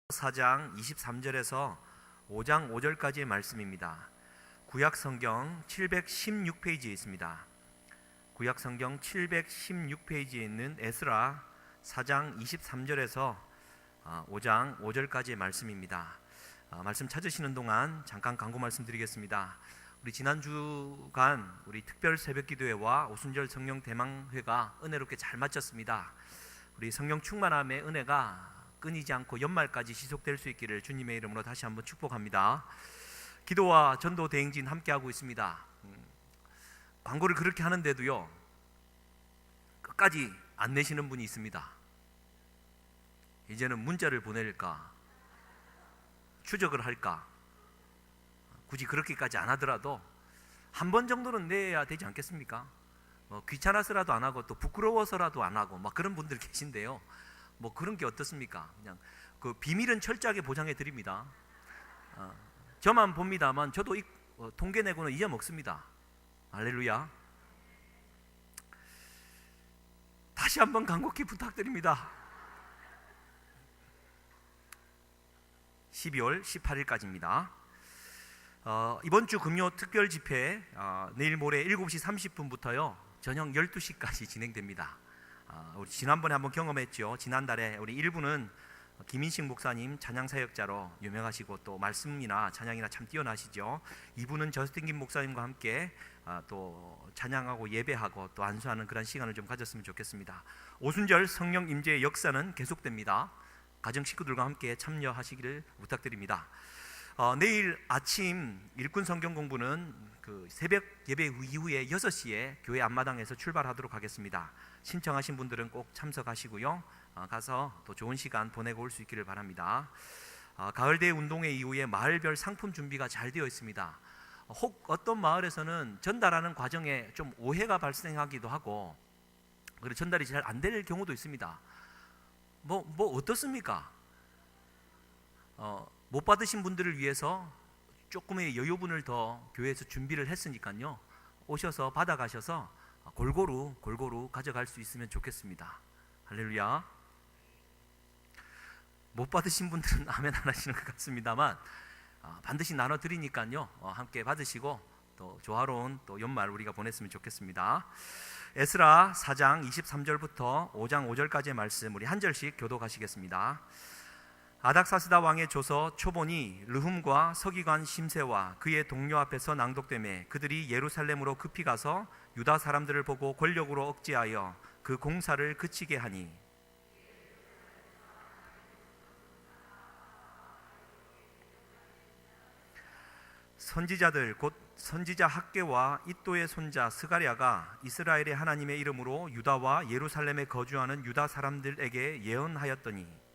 4장 23절에서 5장 5절까지의 말씀입니다. 구약 성경 716페이지에 있습니다. 구약 성경 716페이지에 있는 에스라 4장 23절에서 5장 5절까지의 말씀입니다. 말씀 찾으시는 동안 잠깐 광고 말씀드리겠습니다. 우리 지난 주간 우리 특별 새벽기도회와 오순절 성령 대망회가 은혜롭게 잘 마쳤습니다. 우리 성령 충만함의 은혜가 끊이지 않고 연말까지 지속될 수 있기를 주님의 이름으로 다시 한번 축복합니다. 기도와 전도 대행진 함께하고 있습니다. 광고를 그렇게 하는데도요, 끝까지 안 내시는 분이 있습니다. 이제는 문자를 보낼까, 추적을 할까, 굳이 그렇게까지 안 하더라도 한 번 정도는 내야 되지 않겠습니까? 귀찮아서라도 안 하고 또 부끄러워서라도 안 하고 막 그런 분들 계신데요. 그런 게 어떻습니까? 그냥 그 비밀은 철저하게 보장해 드립니다. 저만 봅니다만 저도 통계 내고는 잊어먹습니다. 할렐루야. 다시 한번 간곡히 부탁드립니다. 12월 18일까지입니다. 이번 주 금요 특별 집회 내일 모레 7시 30분부터요 저녁 12시까지 진행됩니다. 우리 지난번에 한번 경험했죠. 지난달에 우리 1부는 김인식 목사님 찬양사역자로 유명하시고 또 말씀이나 찬양이나 참 뛰어나시죠. 2부는 저스틴 김 목사님과 함께 또 찬양하고 예배하고 또 안수하는 그런 시간을 좀 가졌으면 좋겠습니다. 오순절 성령 임재의 역사는 계속됩니다. 가정 식구들과 함께 참여하시기를 부탁드립니다. 내일 아침 일꾼 성경 공부는 그 새벽 예배 이후에 6시에 교회 앞마당에서 출발하도록 하겠습니다. 신청하신 분들은 꼭 참석하시고요. 가서 또 좋은 시간 보내고 올 수 있기를 바랍니다. 가을대회 운동회 이후에 마을별 상품 준비가 잘 되어 있습니다. 혹 어떤 마을에서는 전달하는 과정에 좀 오해가 발생하기도 하고 그리고 전달이 잘 안 될 경우도 있습니다. 어떻습니까? 못 받으신 분들을 위해서 조금의 여유분을 더 교회에서 준비를 했으니까요. 오셔서 받아가셔서 골고루 가져갈 수 있으면 좋겠습니다. 할렐루야. 못 받으신 분들은 아멘 안 하시는 것 같습니다만 반드시 나눠드리니까요. 함께 받으시고 또 조화로운 또 연말 우리가 보냈으면 좋겠습니다. 에스라 4장 23절부터 5장 5절까지의 말씀 우리 한 절씩 교독하시겠습니다. 아닥사스다 왕의 조서 초본이 르훔과 서기관 심세와 그의 동료 앞에서 낭독되매 그들이 예루살렘으로 급히 가서 유다 사람들을 보고 권력으로 억제하여 그 공사를 그치게 하니 선지자들 곧 선지자 학개와 잇도의 손자 스가랴가 이스라엘의 하나님의 이름으로 유다와 예루살렘에 거주하는 유다 사람들에게 예언하였더니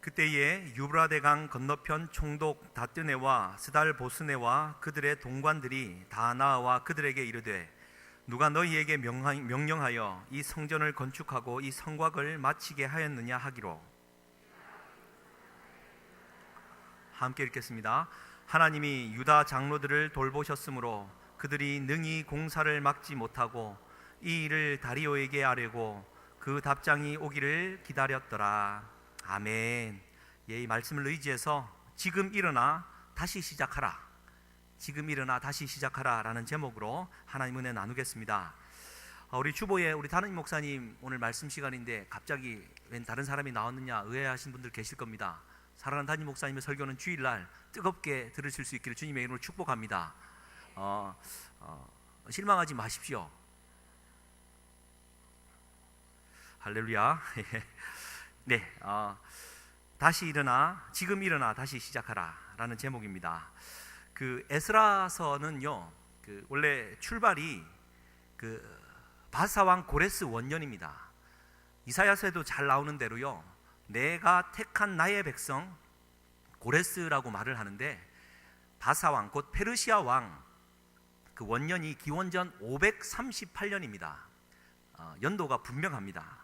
그때에 유브라데강 건너편 총독 다뜨네와 스달보스네와 그들의 동관들이 다 나아와 그들에게 이르되 누가 너희에게 명령하여 이 성전을 건축하고 이 성곽을 마치게 하였느냐 하기로 함께 읽겠습니다. 하나님이 유다 장로들을 돌보셨으므로 그들이 능히 공사를 막지 못하고 이 일을 다리오에게 아뢰고 그 답장이 오기를 기다렸더라. 아멘. 이 말씀을 의지해서 지금 일어나 다시 시작하라, 지금 일어나 다시 시작하라 라는 제목으로 하나님 은혜 나누겠습니다. 우리 주보에 우리 다른 목사님 오늘 말씀 시간인데 갑자기 웬 다른 사람이 나왔느냐 의아하신 분들 계실 겁니다. 사랑하는 담임 목사님의 설교는 주일날 뜨겁게 들으실 수 있기를 주님의 이름으로 축복합니다. 실망하지 마십시오. 할렐루야. 네, 다시 일어나, 지금 일어나 다시 시작하라 라는 제목입니다. 그 에스라서는요, 원래 출발이 바사왕 고레스 원년입니다. 이사야서에도 잘 나오는 대로요, 내가 택한 나의 백성 고레스라고 말을 하는데 바사왕 곧 페르시아 왕 그 원년이 기원전 538년입니다. 연도가 분명합니다.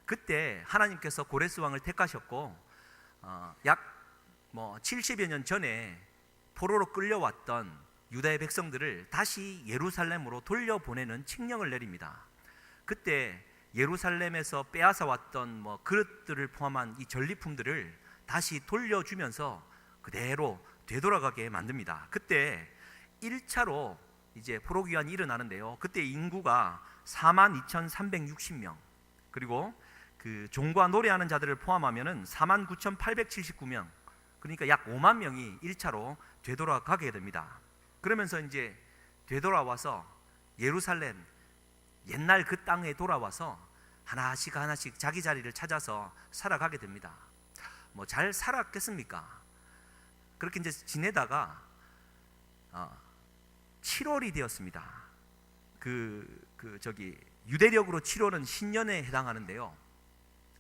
그때 하나님께서 고레스 왕을 택하셨고 약 70여 년 전에 포로로 끌려왔던 유다의 백성들을 다시 예루살렘으로 돌려보내는 칙령을 내립니다. 그때 예루살렘에서 빼앗아 왔던 그릇들을 포함한 이 전리품들을 다시 돌려주면서 그대로 되돌아가게 만듭니다. 그때 1차로 이제 포로 귀환이 일어나는데요. 그때 인구가 42,360명, 그리고 그 종과 노래하는 자들을 포함하면은 49,879명, 그러니까 약 5만 명이 1차로 되돌아가게 됩니다. 그러면서 이제 되돌아와서 예루살렘 옛날 그 땅에 돌아와서 하나씩 하나씩 자기 자리를 찾아서 살아가게 됩니다. 잘 살았겠습니까? 그렇게 이제 지내다가 7월이 되었습니다. 유대력으로 7월은 신년에 해당하는데요.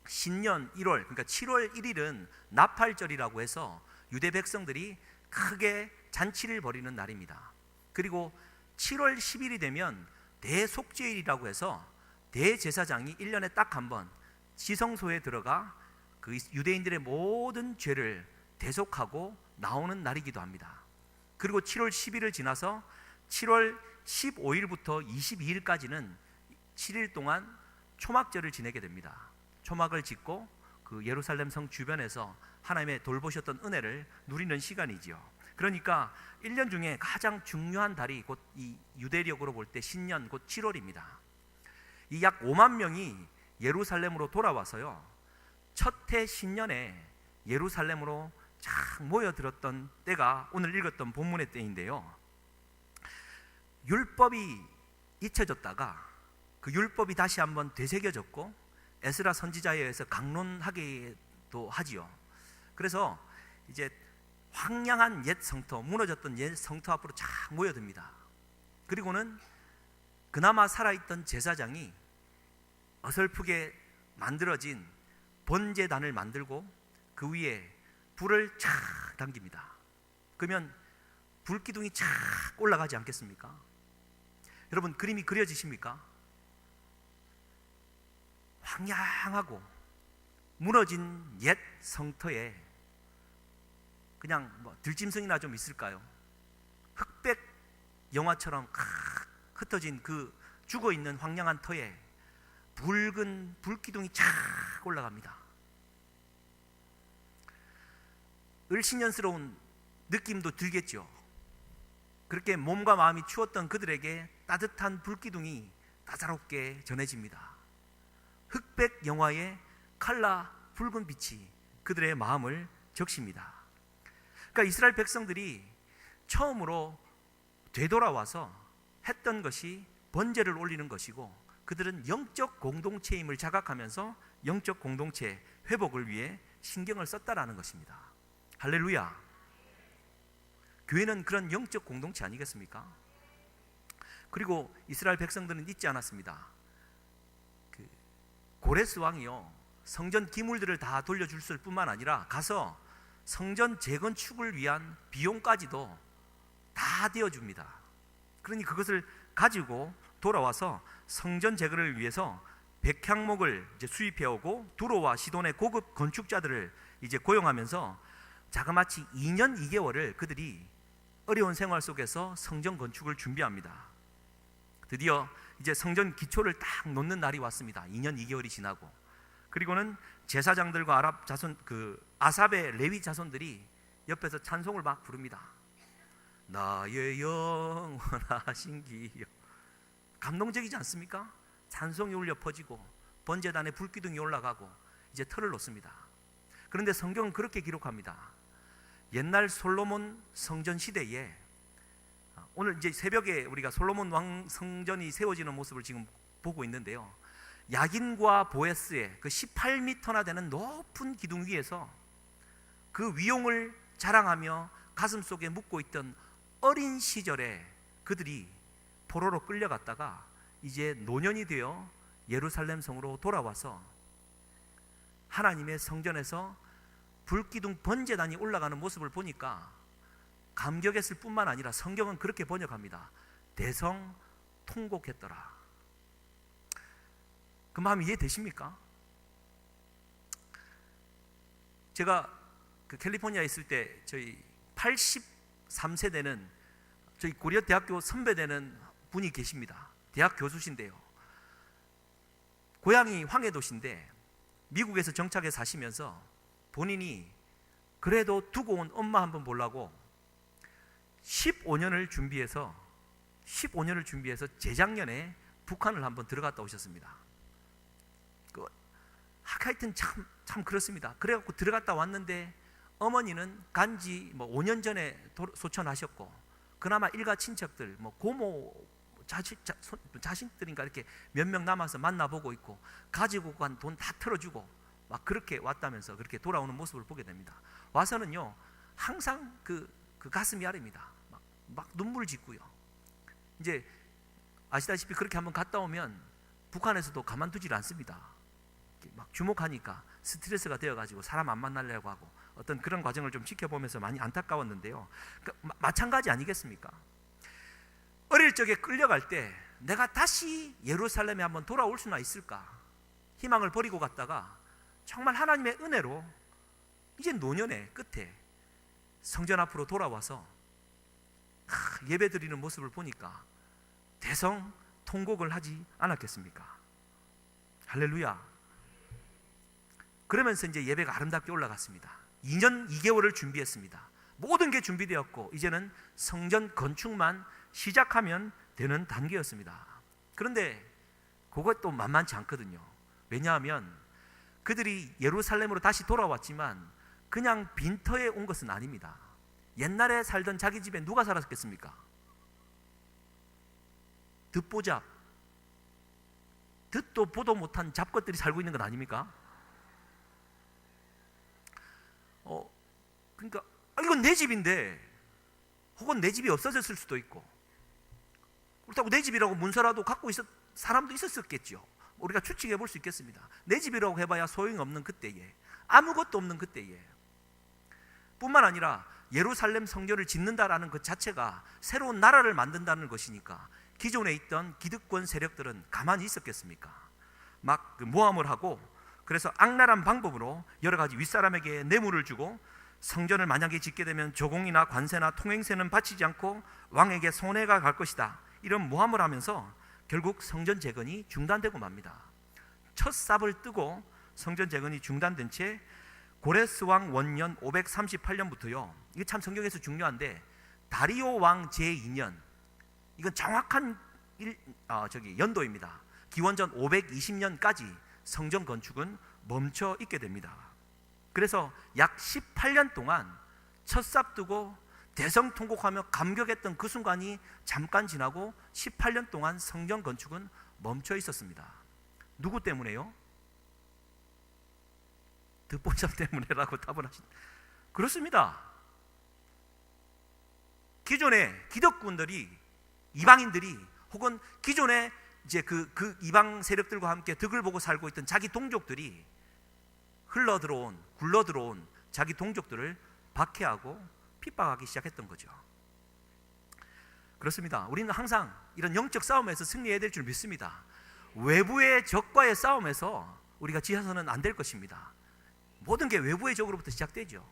신년 1월, 그러니까 7월 1일은 나팔절이라고 해서 유대 백성들이 크게 잔치를 벌이는 날입니다. 그리고 7월 10일이 되면 대속죄일이라고 해서 대제사장이 1년에 딱 한 번 지성소에 들어가 그 유대인들의 모든 죄를 대속하고 나오는 날이기도 합니다. 그리고 7월 10일을 지나서 7월 15일부터 22일까지는 7일 동안 초막절을 지내게 됩니다. 초막을 짓고 그 예루살렘 성 주변에서 하나님의 돌보셨던 은혜를 누리는 시간이지요. 그러니까 1년 중에 가장 중요한 달이 곧 이 유대력으로 볼 때 신년 곧 7월입니다. 이 약 5만 명이 예루살렘으로 돌아와서요, 첫 해 신년에 예루살렘으로 쫙 모여들었던 때가 오늘 읽었던 본문의 때인데요. 율법이 잊혀졌다가 그 율법이 다시 한번 되새겨졌고 에스라 선지자에 의해서 강론하기도 하지요. 그래서 이제 황량한 옛 성터, 무너졌던 옛 성터 앞으로 쫙 모여듭니다. 그리고는 그나마 살아있던 제사장이 어설프게 만들어진 번제단을 만들고 그 위에 불을 쫙 당깁니다. 그러면 불기둥이 쫙 올라가지 않겠습니까? 여러분, 그림이 그려지십니까? 황량하고 무너진 옛 성터에 그냥 들짐승이나 좀 있을까요? 흑백 영화처럼 흩어진 그 죽어있는 황량한 터에 붉은 불기둥이 쫙 올라갑니다. 을신년스러운 느낌도 들겠죠. 그렇게 몸과 마음이 추웠던 그들에게 따뜻한 불기둥이 따사롭게 전해집니다. 흑백 영화의 칼라 붉은 빛이 그들의 마음을 적십니다. 그러니까 이스라엘 백성들이 처음으로 되돌아와서 했던 것이 번제를 올리는 것이고, 그들은 영적 공동체임을 자각하면서 영적 공동체 회복을 위해 신경을 썼다라는 것입니다. 할렐루야. 교회는 그런 영적 공동체 아니겠습니까? 그리고 이스라엘 백성들은 잊지 않았습니다. 고레스 왕이요, 성전 기물들을 다 돌려줄 뿐만 아니라 가서 성전 재건축을 위한 비용까지도 다 되어줍니다. 그러니 그것을 가지고 돌아와서 성전 재건을 위해서 백향목을 이제 수입해오고 두로와 시돈의 고급 건축자들을 이제 고용하면서 자그마치 2년 2개월을 그들이 어려운 생활 속에서 성전 건축을 준비합니다. 드디어 이제 성전 기초를 딱 놓는 날이 왔습니다. 2년 2개월이 지나고, 그리고는 제사장들과 아랍 자손, 아삽의 레위 자손들이 옆에서 찬송을 막 부릅니다. 나의 영원하신 기여. 감동적이지 않습니까? 찬송이 울려 퍼지고 번제단에 불기둥이 올라가고 이제 틀을 놓습니다. 그런데 성경은 그렇게 기록합니다. 옛날 솔로몬 성전 시대에, 오늘 이제 새벽에 우리가 솔로몬 왕 성전이 세워지는 모습을 지금 보고 있는데요, 야긴과 보에스의 그 18m나 되는 높은 기둥 위에서 그 위용을 자랑하며 가슴 속에 묻고 있던 어린 시절에 그들이 포로로 끌려갔다가 이제 노년이 되어 예루살렘 성으로 돌아와서 하나님의 성전에서 불기둥 번제단이 올라가는 모습을 보니까 감격했을 뿐만 아니라 성경은 그렇게 번역합니다. 대성통곡했더라. 그 마음 이해되십니까? 제가 캘리포니아에 있을 때 저희 3세대는 저희 고려 대학교 선배되는 분이 계십니다. 대학 교수신데요. 고향이 황해도시인데 미국에서 정착해 사시면서 본인이 그래도 두고 온 엄마 한번 보려고 15년을 준비해서 재작년에 북한을 한번 들어갔다 오셨습니다. 하여튼 참 그렇습니다. 그래갖고 들어갔다 왔는데 어머니는 간지 5년 전에 소천하셨고, 그나마 일가 친척들 고모 자식들인가 이렇게 몇 명 남아서 만나보고 있고, 가지고 간 돈 다 털어주고 막 그렇게 왔다면서 그렇게 돌아오는 모습을 보게 됩니다. 와서는요 항상 그 가슴이 아립니다. 막 눈물 짓고요. 이제 아시다시피 그렇게 한번 갔다 오면 북한에서도 가만두질 않습니다. 막 주목하니까 스트레스가 되어가지고 사람 안 만나려고 하고 어떤 그런 과정을 좀 지켜보면서 많이 안타까웠는데요. 마찬가지 아니겠습니까? 어릴 적에 끌려갈 때 내가 다시 예루살렘에 한번 돌아올 수나 있을까 희망을 버리고 갔다가 정말 하나님의 은혜로 이제 노년의 끝에 성전 앞으로 돌아와서 예배 드리는 모습을 보니까 대성 통곡을 하지 않았겠습니까? 할렐루야. 그러면서 이제 예배가 아름답게 올라갔습니다. 2년 2개월을 준비했습니다. 모든 게 준비되었고 이제는 성전 건축만 시작하면 되는 단계였습니다. 그런데 그것도 만만치 않거든요. 왜냐하면 그들이 예루살렘으로 다시 돌아왔지만 그냥 빈터에 온 것은 아닙니다. 옛날에 살던 자기 집에 누가 살았겠습니까? 듣보잡, 듣도 보도 못한 잡것들이 살고 있는 건 아닙니까? 그러니까 이건 내 집인데, 혹은 내 집이 없어졌을 수도 있고, 그렇다고 내 집이라고 문서라도 갖고 있었 사람도 있었겠죠. 우리가 추측해 볼 수 있겠습니다. 내 집이라고 해봐야 소용없는 그때에, 아무것도 없는 그때에, 뿐만 아니라 예루살렘 성전을 짓는다라는 것 자체가 새로운 나라를 만든다는 것이니까 기존에 있던 기득권 세력들은 가만히 있었겠습니까? 막 모함을 하고, 그래서 악랄한 방법으로 여러 가지 윗사람에게 뇌물을 주고, 성전을 만약에 짓게 되면 조공이나 관세나 통행세는 바치지 않고 왕에게 손해가 갈 것이다, 이런 모함을 하면서 결국 성전 재건이 중단되고 맙니다. 첫 삽을 뜨고 성전 재건이 중단된 채 고레스 왕 원년 538년부터요, 이게 참 성경에서 중요한데 다리오 왕 제2년, 이건 정확한 연도입니다. 기원전 520년까지 성전 건축은 멈춰 있게 됩니다. 그래서 약 18년 동안 첫 삽 뜨고 대성 통곡하며 감격했던 그 순간이 잠깐 지나고 18년 동안 성전 건축은 멈춰 있었습니다. 누구 때문에요? 듣보잡 때문에라고 답을 하신. 그렇습니다. 기존의 기득권들이, 이방인들이, 혹은 기존에 이제 그 이방 세력들과 함께 덕을 보고 살고 있던 자기 동족들이 굴러 들어온 자기 동족들을 박해하고 핍박하기 시작했던 거죠. 그렇습니다. 우리는 항상 이런 영적 싸움에서 승리해야 될 줄 믿습니다. 외부의 적과의 싸움에서 우리가 지어서는 안 될 것입니다. 모든 게 외부의 적으로부터 시작되죠.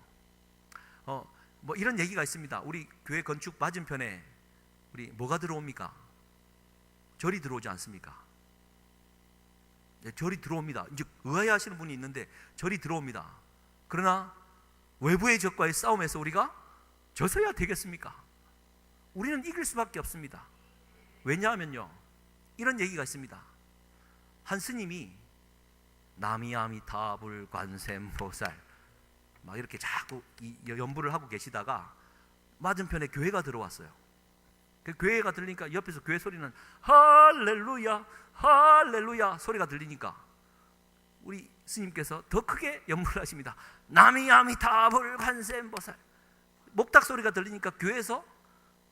이런 얘기가 있습니다. 우리 교회 건축 맞은편에 우리 뭐가 들어옵니까? 절이 들어오지 않습니까? 네, 절이 들어옵니다. 이제 의아해하시는 분이 있는데 절이 들어옵니다. 그러나 외부의 적과의 싸움에서 우리가 져서야 되겠습니까? 우리는 이길 수밖에 없습니다. 왜냐하면요, 이런 얘기가 있습니다. 한 스님이 나미아미타불 관세음보살 막 이렇게 자꾸 연부를 하고 계시다가 맞은편에 교회가 들어왔어요. 그 교회가 들리니까 옆에서 교회 소리는 할렐루야 할렐루야 소리가 들리니까 우리 스님께서 더 크게 연부를 하십니다. 나미아미타불 관세음보살. 목탁 소리가 들리니까 교회에서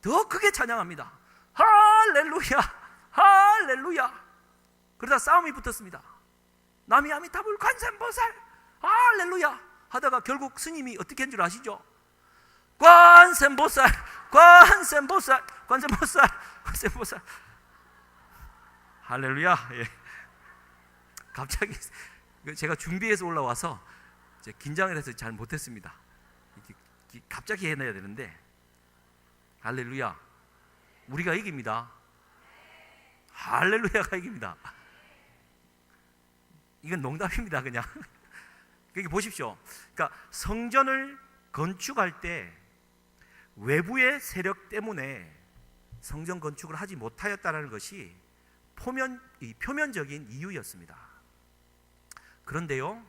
더 크게 찬양합니다. 할렐루야 할렐루야. 그러다 싸움이 붙었습니다. 나미아미타불 관세음보살 할렐루야 하다가 결국 스님이 어떻게 한 줄 아시죠? 관세음보살 관세음보살 관세음보살 관세음보살 할렐루야. 예. 갑자기 제가 준비해서 올라와서 긴장을 해서 잘 못했습니다. 갑자기 해내야 되는데 할렐루야. 우리가 이깁니다. 할렐루야가 이깁니다. 이건 농담입니다. 그냥 여기 보십시오. 그러니까 성전을 건축할 때 외부의 세력 때문에 성전 건축을 하지 못하였다는 것이 표면적인 이유였습니다. 그런데요,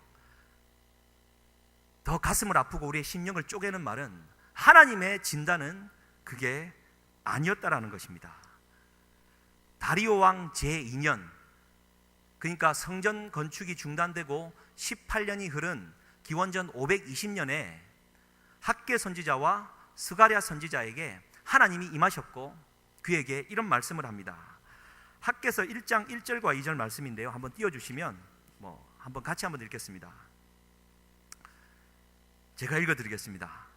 더 가슴을 아프고 우리의 심령을 쪼개는 말은 하나님의 진단은 그게 아니었다라는 것입니다. 다리오 왕 제2년, 그러니까 성전 건축이 중단되고 18년이 흐른 기원전 520년에 학개 선지자와 스가랴 선지자에게 하나님이 임하셨고 그에게 이런 말씀을 합니다. 학개서 1장 1절과 2절 말씀인데요, 한번 띄워주시면 한번 같이 한번 읽겠습니다. 제가 읽어드리겠습니다.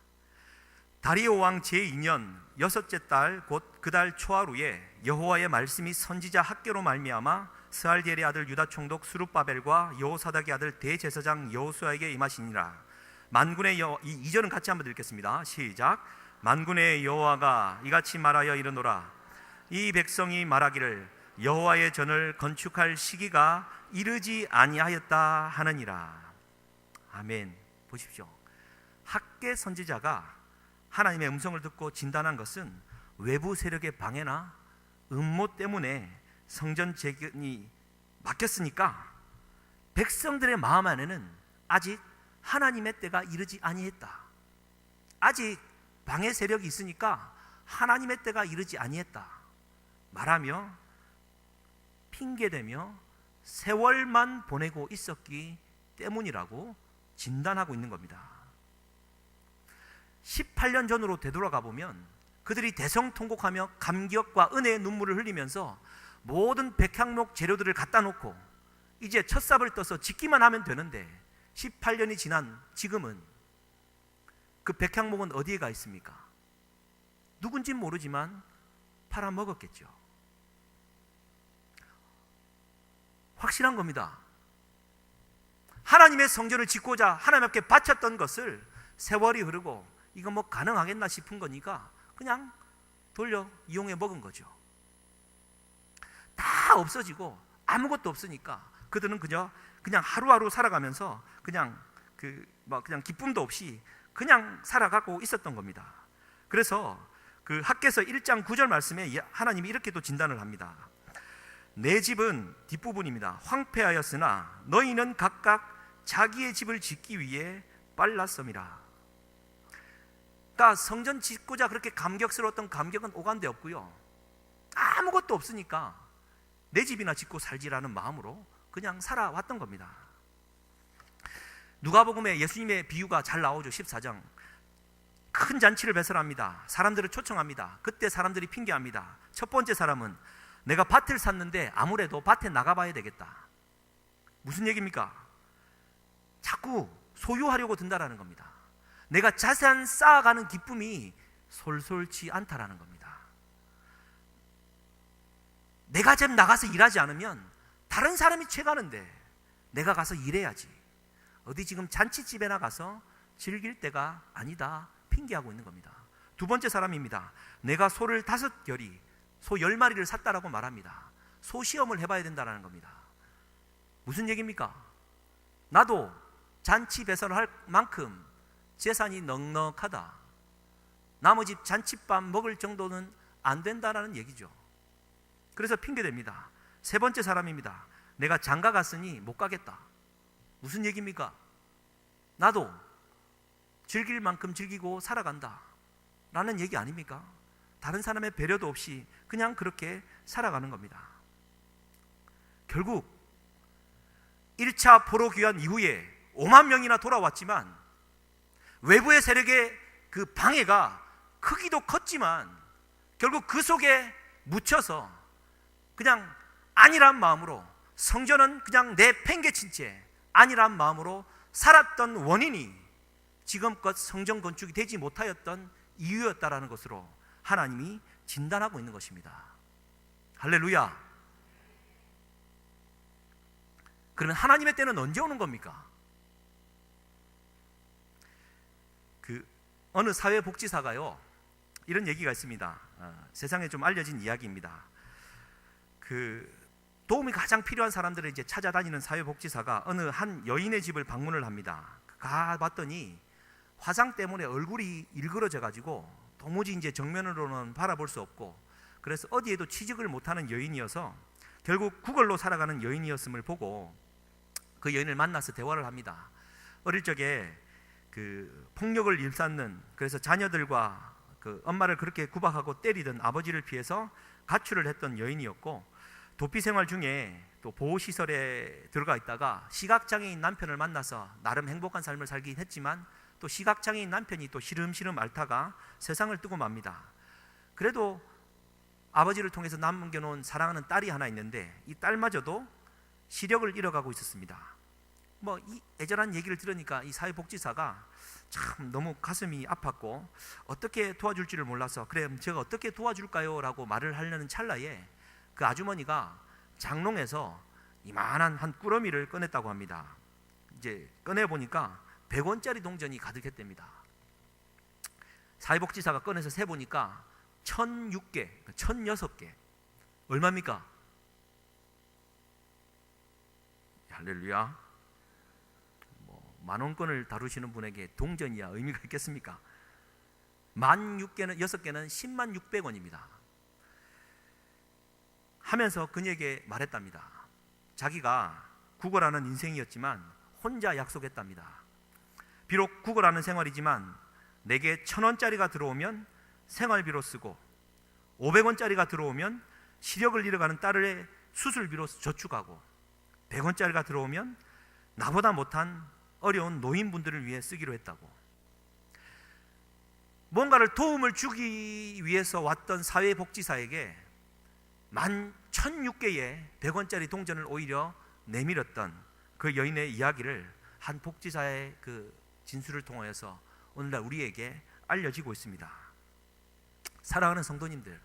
다리오 왕 제2년 여섯째 달 곧 그 달 초하루에 여호와의 말씀이 선지자 학개로 말미암아 스알디엘의 아들 유다 총독 스룹바벨과 여호사닥의 아들 대제사장 여호수아에게 임하시니라. 만군의 여호와, 2절은 같이 한번 읽겠습니다. 시작. 만군의 여호와가 이같이 말하여 이르노라. 이 백성이 말하기를 여호와의 전을 건축할 시기가 이르지 아니하였다 하느니라. 아멘. 보십시오. 학개 선지자가 하나님의 음성을 듣고 진단한 것은 외부 세력의 방해나 음모 때문에 성전 재건이 막혔으니까 백성들의 마음 안에는 아직 하나님의 때가 이르지 아니했다. 아직 방해 세력이 있으니까 하나님의 때가 이르지 아니했다 말하며 핑계대며 세월만 보내고 있었기 때문이라고 진단하고 있는 겁니다. 18년 전으로 되돌아가 보면 그들이 대성통곡하며 감격과 은혜의 눈물을 흘리면서 모든 백향목 재료들을 갖다 놓고 이제 첫삽을 떠서 짓기만 하면 되는데 18년이 지난 지금은 그 백향목은 어디에 가 있습니까? 누군진 모르지만 팔아먹었겠죠. 확실한 겁니다. 하나님의 성전을 짓고자 하나님 앞에 바쳤던 것을 세월이 흐르고 이거 가능하겠나 싶은 거니까 그냥 돌려 이용해 먹은 거죠. 다 없어지고 아무것도 없으니까 그들은 그냥 하루하루 살아가면서 그냥 기쁨도 없이 그냥 살아가고 있었던 겁니다. 그래서 그 학개서 1장 9절 말씀에 하나님이 이렇게 또 진단을 합니다. 내 집은 뒷부분입니다. 황폐하였으나 너희는 각각 자기의 집을 짓기 위해 빨랐음이라. 그러니까 성전 짓고자 그렇게 감격스러웠던 감격은 오간데 없고요, 아무것도 없으니까 내 집이나 짓고 살지라는 마음으로 그냥 살아왔던 겁니다. 누가복음에 예수님의 비유가 잘 나오죠. 14장. 큰 잔치를 배설합니다. 사람들을 초청합니다. 그때 사람들이 핑계합니다. 첫 번째 사람은 내가 밭을 샀는데 아무래도 밭에 나가봐야 되겠다. 무슨 얘기입니까? 자꾸 소유하려고 든다라는 겁니다. 내가 자산 쌓아가는 기쁨이 솔솔치 않다라는 겁니다. 내가 좀 나가서 일하지 않으면 다른 사람이 채가는데 내가 가서 일해야지. 어디 지금 잔치집에나 가서 즐길 때가 아니다 핑계하고 있는 겁니다. 두 번째 사람입니다. 내가 소를 5결이, 소 10마리를 샀다라고 말합니다. 소 시험을 해봐야 된다는 겁니다. 무슨 얘기입니까? 나도 잔치 배설할 만큼 재산이 넉넉하다. 나머지 잔치밥 먹을 정도는 안 된다라는 얘기죠. 그래서 핑계댑니다. 세 번째 사람입니다. 내가 장가 갔으니 못 가겠다. 무슨 얘기입니까? 나도 즐길 만큼 즐기고 살아간다 라는 얘기 아닙니까? 다른 사람의 배려도 없이 그냥 그렇게 살아가는 겁니다. 결국 1차 포로 귀환 이후에 5만 명이나 돌아왔지만 외부의 세력의 그 방해가 크기도 컸지만 결국 그 속에 묻혀서 그냥 아니란 마음으로, 성전은 그냥 내 팽개친 채 아니란 마음으로 살았던 원인이 지금껏 성전 건축이 되지 못하였던 이유였다라는 것으로 하나님이 진단하고 있는 것입니다. 할렐루야. 그러면 하나님의 때는 언제 오는 겁니까? 어느 사회복지사가요, 이런 얘기가 있습니다. 세상에 좀 알려진 이야기입니다. 도움이 가장 필요한 사람들을 이제 찾아다니는 사회복지사가 어느 한 여인의 집을 방문을 합니다. 가봤더니 화상 때문에 얼굴이 일그러져 가지고 도무지 이제 정면으로는 바라볼 수 없고, 그래서 어디에도 취직을 못하는 여인이어서 결국 구걸로 살아가는 여인이었음을 보고 그 여인을 만나서 대화를 합니다. 어릴 적에 폭력을 일삼는, 그래서 자녀들과 엄마를 그렇게 구박하고 때리던 아버지를 피해서 가출을 했던 여인이었고, 도피 생활 중에 또 보호시설에 들어가 있다가 시각장애인 남편을 만나서 나름 행복한 삶을 살긴 했지만, 또 시각장애인 남편이 또 시름시름 앓다가 세상을 뜨고 맙니다. 그래도 아버지를 통해서 남겨놓은 사랑하는 딸이 하나 있는데, 이 딸마저도 시력을 잃어가고 있었습니다. 이 애절한 얘기를 들으니까 이 사회복지사가 참 너무 가슴이 아팠고 어떻게 도와줄지를 몰라서, 그래 제가 어떻게 도와줄까요? 라고 말을 하려는 찰나에 그 아주머니가 장롱에서 이만한 한 꾸러미를 꺼냈다고 합니다. 이제 꺼내보니까 100원짜리 동전이 가득했답니다. 사회복지사가 꺼내서 세보니까 1006개, 1006개. 얼마입니까? 할렐루야. 만원권을 다루시는 분에게 동전이야 의미가 있겠습니까? 1006개는 6개는 106,600원입니다 하면서 그녀에게 말했답니다. 자기가 구걸하는 인생이었지만 혼자 약속했답니다. 비록 구걸하는 생활이지만 내게 1,000원짜리가 들어오면 생활비로 쓰고 500원짜리가 들어오면 시력을 잃어가는 딸의 수술비로 저축하고 100원짜리가 들어오면 나보다 못한 어려운 노인분들을 위해 쓰기로 했다고. 뭔가를 도움을 주기 위해서 왔던 사회복지사에게 11,006개의 100원짜리 동전을 오히려 내밀었던 그 여인의 이야기를 한 복지사의 진술을 통하여서 오늘날 우리에게 알려지고 있습니다. 사랑하는 성도님들,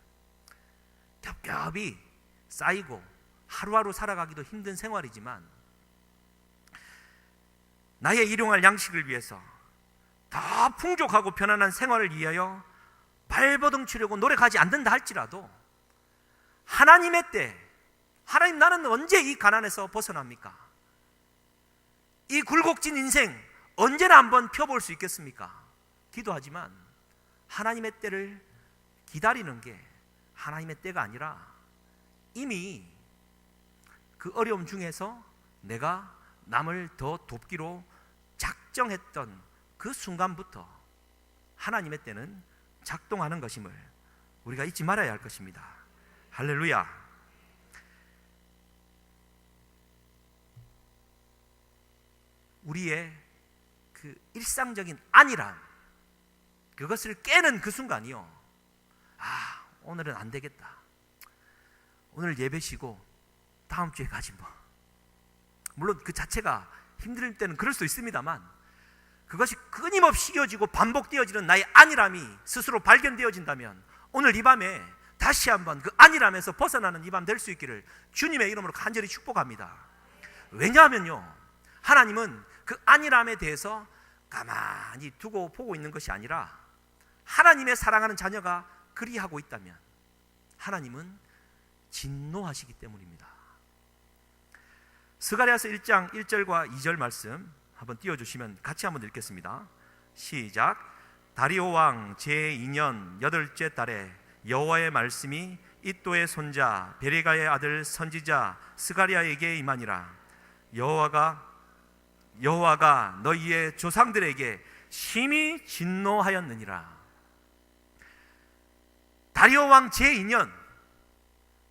겹겹이 쌓이고 하루하루 살아가기도 힘든 생활이지만 나의 일용할 양식을 위해서 더 풍족하고 편안한 생활을 위하여 발버둥 치려고 노력하지 않는다 할지라도 하나님의 때, 하나님 나는 언제 이 가난에서 벗어납니까? 이 굴곡진 인생 언제나 한번 펴볼 수 있겠습니까? 기도하지만 하나님의 때를 기다리는 게 하나님의 때가 아니라 이미 그 어려움 중에서 내가 남을 더 돕기로 작정했던 그 순간부터 하나님의 때는 작동하는 것임을 우리가 잊지 말아야 할 것입니다. 할렐루야. 우리의 그 일상적인 안일함, 그것을 깨는 그 순간이요, 오늘은 안 되겠다, 오늘 예배 쉬고 다음 주에 가지 뭐. 물론 그 자체가 힘들 때는 그럴 수 있습니다만, 그것이 끊임없이 이어지고 반복되어지는 나의 안일함이 스스로 발견되어진다면 오늘 이 밤에 다시 한번 그 안일함에서 벗어나는 이 밤 될 수 있기를 주님의 이름으로 간절히 축복합니다. 왜냐하면요, 하나님은 그 안일함에 대해서 가만히 두고 보고 있는 것이 아니라 하나님의 사랑하는 자녀가 그리하고 있다면 하나님은 진노하시기 때문입니다. 스가랴서 1장 1절과 2절 말씀 한번 띄워주시면 같이 한번 읽겠습니다. 시작. 다리오 왕 제2년 8째 달에 여호와의 말씀이 이또의 손자 베레가의 아들 선지자 스가랴에게 임하니라. 여호와가 너희의 조상들에게 심히 진노하였느니라. 다리오 왕 제2년,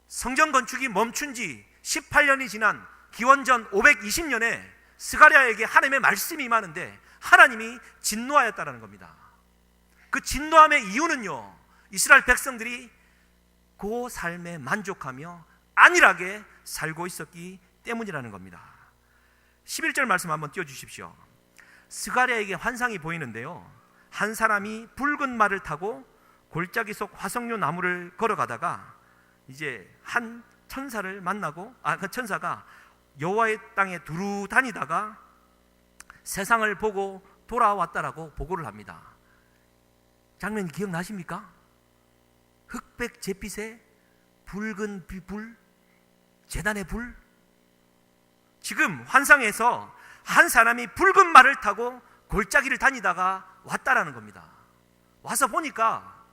성전 건축이 멈춘 지 18년이 지난 기원전 520년에 스가랴에게 하나님의 말씀이 임하는데 하나님이 진노하였다는 겁니다. 그 진노함의 이유는요, 이스라엘 백성들이 그 삶에 만족하며 안일하게 살고 있었기 때문이라는 겁니다. 11절 말씀 한번 띄워주십시오. 스가랴에게 환상이 보이는데요, 한 사람이 붉은 말을 타고 골짜기 속 화석류 나무를 걸어가다가 이제 한 천사를 만나고, 그 천사가 여호와의 땅에 두루 다니다가 세상을 보고 돌아왔다라고 보고를 합니다. 장면 기억나십니까? 흑백 잿빛의 붉은 불, 제단의 불. 지금 환상에서 한 사람이 붉은 말을 타고 골짜기를 다니다가 왔다라는 겁니다. 와서 보니까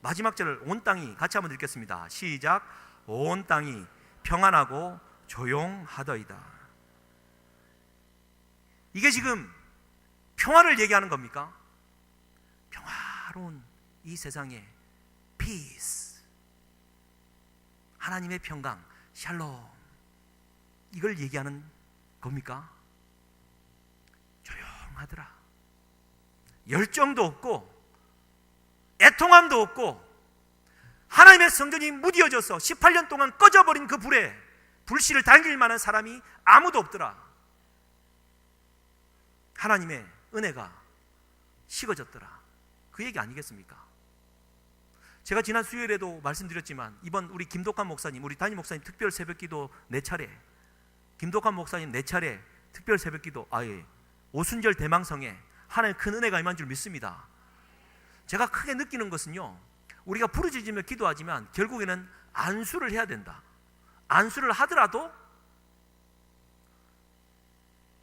마지막 절을 온 땅이 같이 한번 읽겠습니다. 시작. 온 땅이 평안하고 조용하더이다. 이게 지금 평화를 얘기하는 겁니까? 평화로운 이 세상에 peace, 하나님의 평강, 샬롬, 이걸 얘기하는 겁니까? 조용하더라. 열정도 없고 애통함도 없고 하나님의 성전이 무디어져서 18년 동안 꺼져버린 그 불에 불씨를 당길 만한 사람이 아무도 없더라. 하나님의 은혜가 식어졌더라. 그 얘기 아니겠습니까? 제가 지난 수요일에도 말씀드렸지만 이번 우리 김독환 목사님, 우리 담임 목사님 특별 새벽기도 4차례, 김독환 목사님 4차례 특별 새벽기도, 오순절 대망성에 하나님의 큰 은혜가 임한 줄 믿습니다. 제가 크게 느끼는 것은요, 우리가 부르짖으며 기도하지만 결국에는 안수를 해야 된다. 안수를 하더라도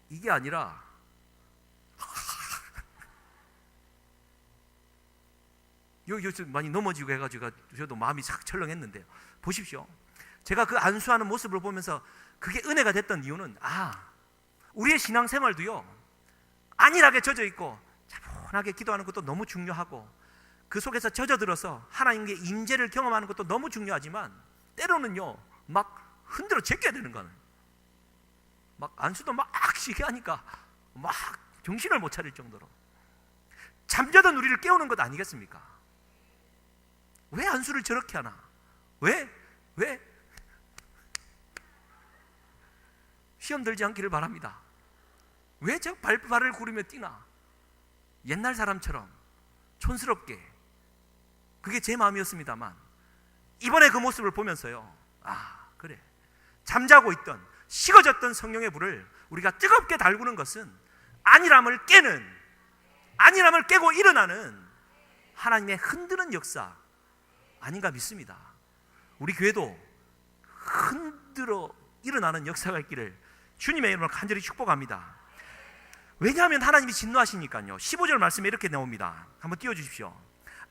이게 아니라 여기 많이 넘어지고 해가지고 저도 마음이 싹 철렁했는데요. 보십시오. 제가 그 안수하는 모습을 보면서 그게 은혜가 됐던 이유는, 우리의 신앙생활도요, 안일하게 젖어 있고 차분하게 기도하는 것도 너무 중요하고 그 속에서 젖어들어서 하나님의 임재를 경험하는 것도 너무 중요하지만 때로는요, 막 흔들어 제껴야 되는 거는, 막 안수도 막 시게 하니까 막 정신을 못 차릴 정도로 잠자던 우리를 깨우는 것 아니겠습니까? 왜 안수를 저렇게 하나? 왜? 시험 들지 않기를 바랍니다. 왜 저 발을 구르며 뛰나? 옛날 사람처럼 촌스럽게. 그게 제 마음이었습니다만 이번에 그 모습을 보면서요, 그래, 잠자고 있던 식어졌던 성령의 불을 우리가 뜨겁게 달구는 것은 안일함을 깨고 일어나는 하나님의 흔드는 역사 아닌가 믿습니다. 우리 교회도 흔들어 일어나는 역사가 있기를 주님의 이름으로 간절히 축복합니다. 왜냐하면 하나님이 진노하시니까요. 15절 말씀에 이렇게 나옵니다. 한번 띄워주십시오.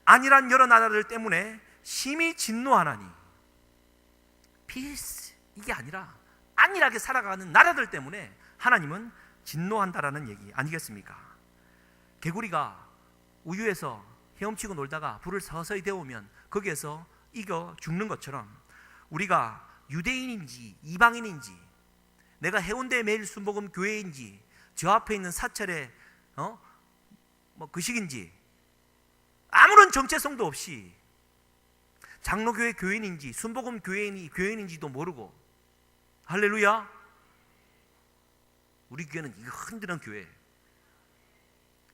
안일한 여러 나라들 때문에 심히 진노하나니. peace, 이게 아니라 안일하게 살아가는 나라들 때문에 하나님은 진노한다라는 얘기 아니겠습니까? 개구리가 우유에서 헤엄치고 놀다가 불을 서서히 데우면 거기에서 익어 죽는 것처럼 우리가 유대인인지 이방인인지, 내가 해운대 매일 순복음 교회인지, 저 앞에 있는 사찰의 그식인지 아무런 정체성도 없이 장로교회 교인인지 순복음 교인인지도 모르고, 할렐루야, 우리 교회는 이거 흔드는 교회,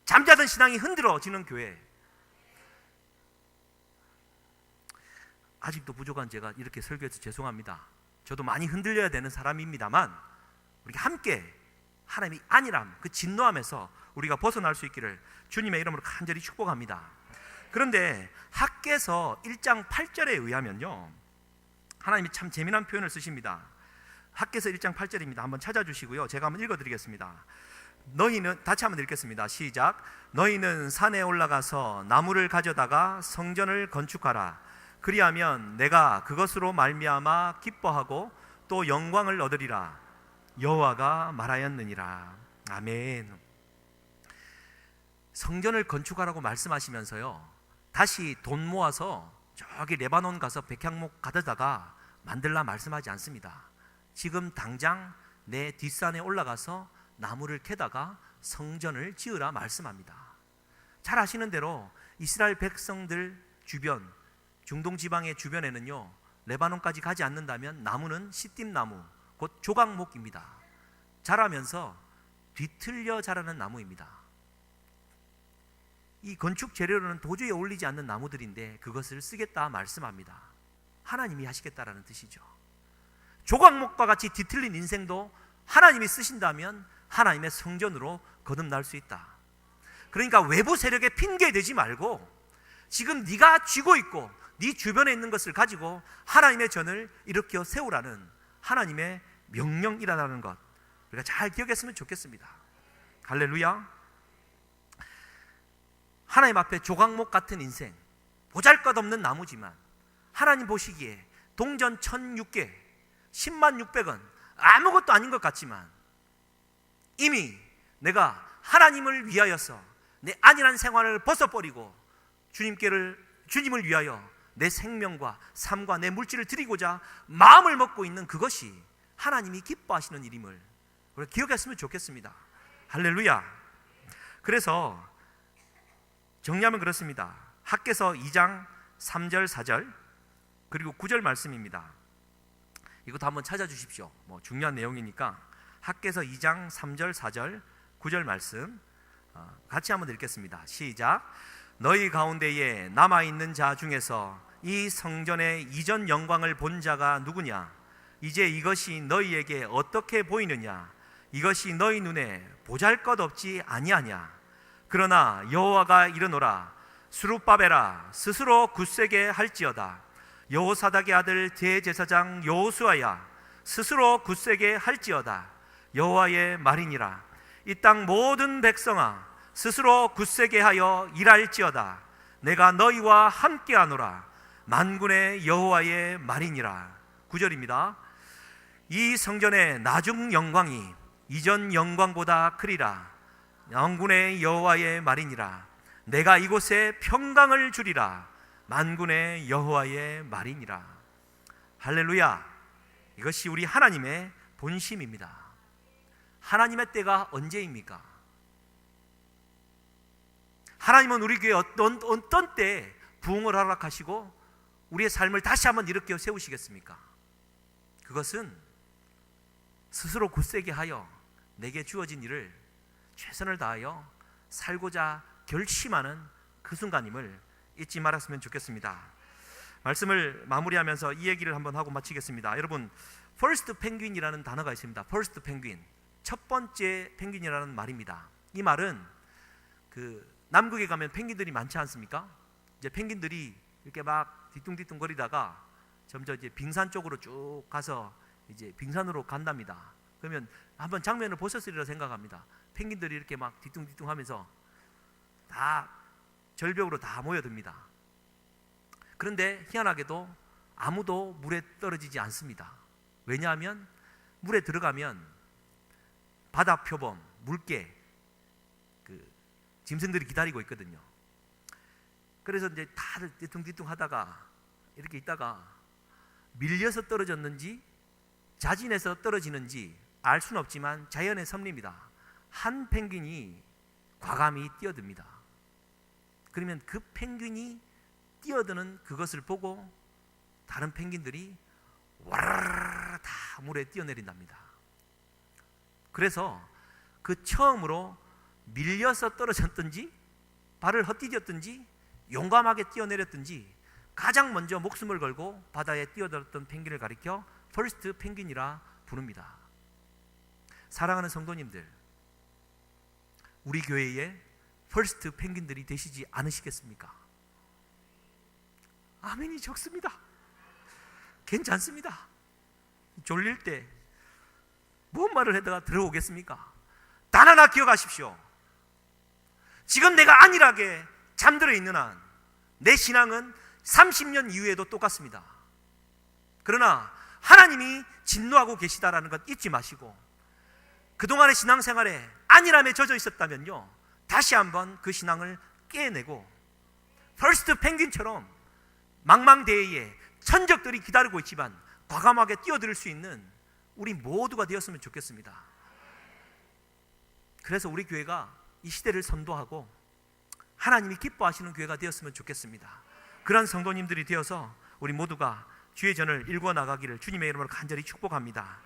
잠자던 신앙이 흔들어지는 교회. 아직도 부족한 제가 이렇게 설교해서 죄송합니다. 저도 많이 흔들려야 되는 사람입니다만 우리가 함께 하나님의 안일함, 그 진노함에서 우리가 벗어날 수 있기를 주님의 이름으로 간절히 축복합니다. 그런데 학개서 1장 8절에 의하면요, 하나님이 참 재미난 표현을 쓰십니다. 학개서 1장 8절입니다. 한번 찾아주시고요, 제가 한번 읽어드리겠습니다. 너희는, 다시 한번 읽겠습니다. 시작. 너희는 산에 올라가서 나무를 가져다가 성전을 건축하라. 그리하면 내가 그것으로 말미암아 기뻐하고 또 영광을 얻으리라. 여호와가 말하였느니라. 아멘. 성전을 건축하라고 말씀하시면서요, 다시 돈 모아서 저기 레바논 가서 백향목 가져다가 만들라 말씀하지 않습니다. 지금 당장 내 뒷산에 올라가서 나무를 캐다가 성전을 지으라 말씀합니다. 잘 아시는 대로 이스라엘 백성들 주변, 중동 지방의 주변에는요, 레바논까지 가지 않는다면 나무는 시띠나무, 곧 조각목입니다. 자라면서 뒤틀려 자라는 나무입니다. 이 건축 재료로는 도저히 어울리지 않는 나무들인데 그것을 쓰겠다 말씀합니다. 하나님이 하시겠다라는 뜻이죠. 조각목과 같이 뒤틀린 인생도 하나님이 쓰신다면 하나님의 성전으로 거듭날 수 있다. 그러니까 외부 세력에 핑계대지 말고 지금 네가 쥐고 있고 네 주변에 있는 것을 가지고 하나님의 전을 일으켜 세우라는 하나님의 명령이라는 것, 우리가 잘 기억했으면 좋겠습니다. 할렐루야. 하나님 앞에 조각목 같은 인생, 보잘것없는 나무지만 하나님 보시기에 동전 1006개, 10만 600원, 아무것도 아닌 것 같지만 이미 내가 하나님을 위하여서 내 안일한 생활을 벗어버리고 주님을 위하여 내 생명과 삶과 내 물질을 드리고자 마음을 먹고 있는 그것이 하나님이 기뻐하시는 일임을 우리가 기억했으면 좋겠습니다. 할렐루야. 그래서 정리하면 그렇습니다. 학개서 2장 3절 4절 그리고 9절 말씀입니다. 이것도 한번 찾아주십시오. 중요한 내용이니까 학개서 2장 3절 4절 9절 말씀 같이 한번 읽겠습니다. 시작. 너희 가운데에 남아있는 자 중에서 이 성전의 이전 영광을 본 자가 누구냐? 이제 이것이 너희에게 어떻게 보이느냐? 이것이 너희 눈에 보잘것없지 아니하냐? 그러나 여호와가 이르노라. 스룹바벨아 스스로 굳세게 할지어다. 여호사닥의 아들 대제사장 여호수아야 스스로 굳세게 할지어다. 여호와의 말이니라. 이 땅 모든 백성아 스스로 굳세게 하여 일할지어다. 내가 너희와 함께하노라. 만군의 여호와의 말이니라. 9절입니다. 이 성전의 나중 영광이 이전 영광보다 크리라. 만군의 여호와의 말이니라. 내가 이곳에 평강을 주리라. 만군의 여호와의 말이니라. 할렐루야. 이것이 우리 하나님의 본심입니다. 하나님의 때가 언제입니까? 하나님은 우리 교회에 어떤 때에 부흥을 허락하시고 우리의 삶을 다시 한번 일으켜 세우시겠습니까? 그것은 스스로 굳세게 하여 내게 주어진 일을 최선을 다하여 살고자 결심하는 그 순간임을 잊지 말았으면 좋겠습니다. 말씀을 마무리하면서 이 얘기를 한번 하고 마치겠습니다. 여러분, 퍼스트 펭귄이라는 단어가 있습니다. 퍼스트 펭귄, 첫 번째 펭귄이라는 말입니다. 이 말은 남극에 가면 펭귄들이 많지 않습니까? 이제 펭귄들이 이렇게 막 뒤뚱뒤뚱 거리다가 점점 이제 빙산 쪽으로 쭉 가서 이제 빙산으로 간답니다. 그러면 한번 장면을 보셨으리라 생각합니다. 펭귄들이 이렇게 막 뒤뚱뒤뚱 하면서 다 절벽으로 다 모여듭니다. 그런데 희한하게도 아무도 물에 떨어지지 않습니다. 왜냐하면 물에 들어가면 바다 표범, 물개, 짐승들이 기다리고 있거든요. 그래서 이제 다들 뒤뚱뒤뚱 하다가 이렇게 있다가 밀려서 떨어졌는지 자진해서 떨어지는지 알 수는 없지만 자연의 섭리입니다. 한 펭귄이 과감히 뛰어듭니다. 그러면 그 펭귄이 뛰어드는 그것을 보고 다른 펭귄들이 와르르 다 물에 뛰어내린답니다. 그래서 그 처음으로 밀려서 떨어졌든지 발을 헛디뎠든지 용감하게 뛰어내렸든지 가장 먼저 목숨을 걸고 바다에 뛰어들었던 펭귄을 가리켜 퍼스트 펭귄이라 부릅니다. 사랑하는 성도님들, 우리 교회에 퍼스트 펭귄들이 되시지 않으시겠습니까? 아멘이 적습니다. 괜찮습니다. 졸릴 때 뭔 말을 하다가 들어오겠습니까? 단 하나 기억하십시오. 지금 내가 안일하게 잠들어 있는 한 내 신앙은 30년 이후에도 똑같습니다. 그러나 하나님이 진노하고 계시다라는 것 잊지 마시고 그동안의 신앙생활에 안일함에 젖어 있었다면요, 다시 한번 그 신앙을 깨내고 퍼스트 펭귄처럼 망망대해에 천적들이 기다리고 있지만 과감하게 뛰어들 수 있는 우리 모두가 되었으면 좋겠습니다. 그래서 우리 교회가 이 시대를 선도하고 하나님이 기뻐하시는 교회가 되었으면 좋겠습니다. 그런 성도님들이 되어서 우리 모두가 주의 전을 일궈 나가기를 주님의 이름으로 간절히 축복합니다.